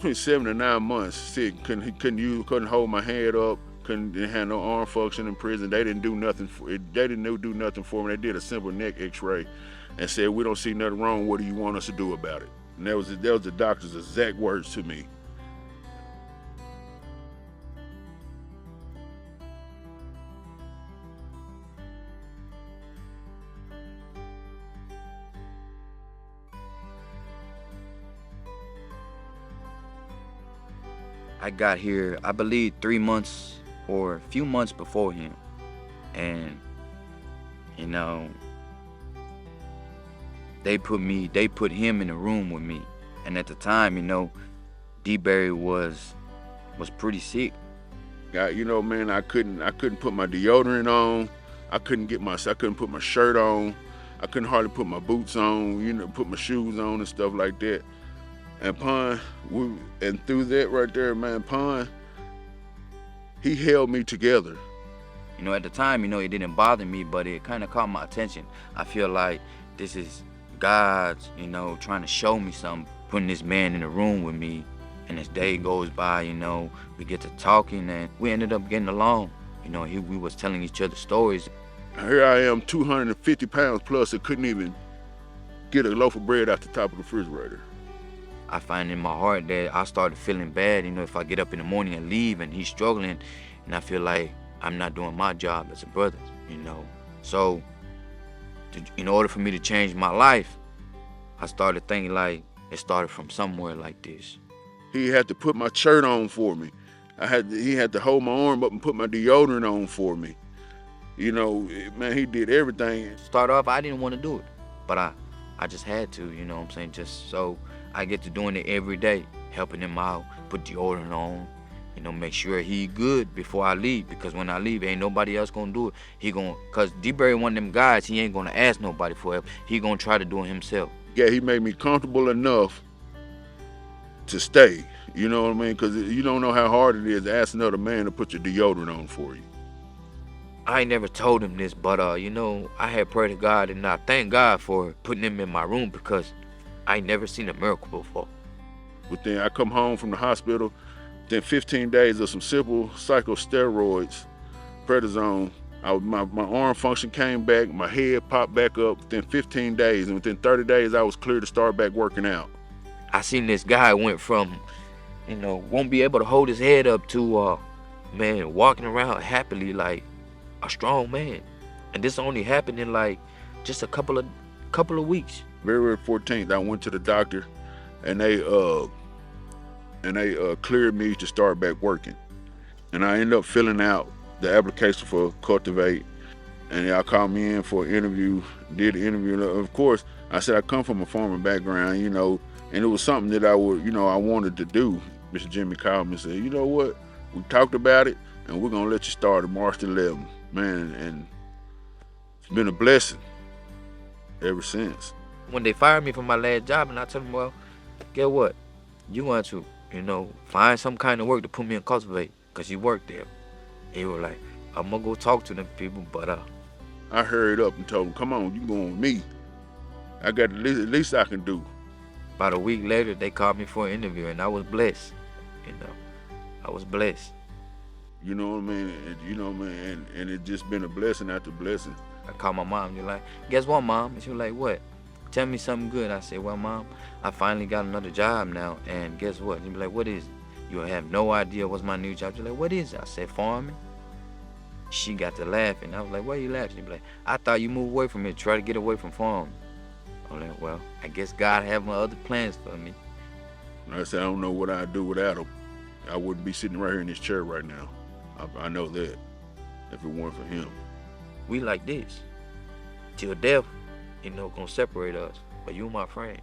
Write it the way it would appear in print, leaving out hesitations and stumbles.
7 to 9 months sick. Couldn't hold my head up. Didn't have no arm function in prison. They didn't do nothing do nothing for me. They did a simple neck X-ray, and said, "We don't see nothing wrong. What do you want us to do about it?" And that was the doctor's exact words to me. I got here, I believe, 3 months or a few months before him. And, you know, they put him in a room with me. And at the time, you know, D-Berry was pretty sick. Man, I couldn't put my deodorant on. I couldn't put my shirt on. I couldn't hardly put my boots on, put my shoes on and stuff like that. And Pan, and through that right there, man, Pan, he held me together. You know, at the time, you know, it didn't bother me, but it kind of caught my attention. I feel like this is God's, you know, trying to show me something, putting this man in the room with me. And as day goes by, you know, we get to talking and we ended up getting along. You know, we was telling each other stories. Here I am, 250 pounds plus, and couldn't even get a loaf of bread out the top of the refrigerator. I find in my heart that I started feeling bad, you know, if I get up in the morning and leave and he's struggling, and I feel like I'm not doing my job as a brother, you know. So, in order for me to change my life, I started thinking like it started from somewhere like this. He had to put my shirt on for me. He had to hold my arm up and put my deodorant on for me. You know, man, he did everything. Start off, I didn't want to do it, but I just had to, you know what I'm saying, just so I get to doing it every day, helping him out, put deodorant on, you know, make sure he good before I leave, because when I leave, ain't nobody else gonna do it. Cause D-Berry one of them guys, he ain't gonna ask nobody for help. He gonna try to do it himself. Yeah, he made me comfortable enough to stay, you know what I mean? Cause you don't know how hard it is to ask another man to put your deodorant on for you. I ain't never told him this, but you know, I had prayed to God, and I thank God for putting him in my room, because I ain't never seen a miracle before. But then I come home from the hospital, then 15 days of some simple psychosteroids, prednisone. My arm function came back, my head popped back up within 15 days, and within 30 days I was clear to start back working out. I seen this guy went from, you know, won't be able to hold his head up to, man, walking around happily like a strong man. And this only happened in like just a couple of weeks. February 14th, I went to the doctor, and they cleared me to start back working. And I ended up filling out the application for Cul2Vate, and y'all called me in for an interview, did the interview. And of course, I said I come from a farming background, you know, and it was something that I wanted to do. Mr. Jimmy called me and said, "You know what, we talked about it, and we're gonna let you start at March 11th, man." And it's been a blessing ever since. When they fired me from my last job, and I told them, well, get what? You want to, you know, find some kind of work to put me in Cul2Vate, because you work there. He was like, I'm gonna go talk to them people, but I hurried up and told him, "Come on, you going with me. I got at least I can do." About a week later, they called me for an interview, and I was blessed. You know, I was blessed. You know what I mean? And it just been a blessing after blessing. I called my mom. You're like, "Guess what, Mom?" And she was like, "What? Tell me something good." I said, "Well, Mom, I finally got another job now, and guess what?" She'd be like, "What is it?" "You have no idea what's my new job." She's like, "What is it?" I said, "Farming." She got to laughing. I was like, "Why are you laughing?" She'd be like, "I thought you moved away from it, try to get away from farming." I'm like, "Well, I guess God have my other plans for me." I said, "I don't know what I'd do without him. I wouldn't be sitting right here in this chair right now. I know that, if it weren't for him." We like this. Till death, you know, gonna separate us. But you my friend.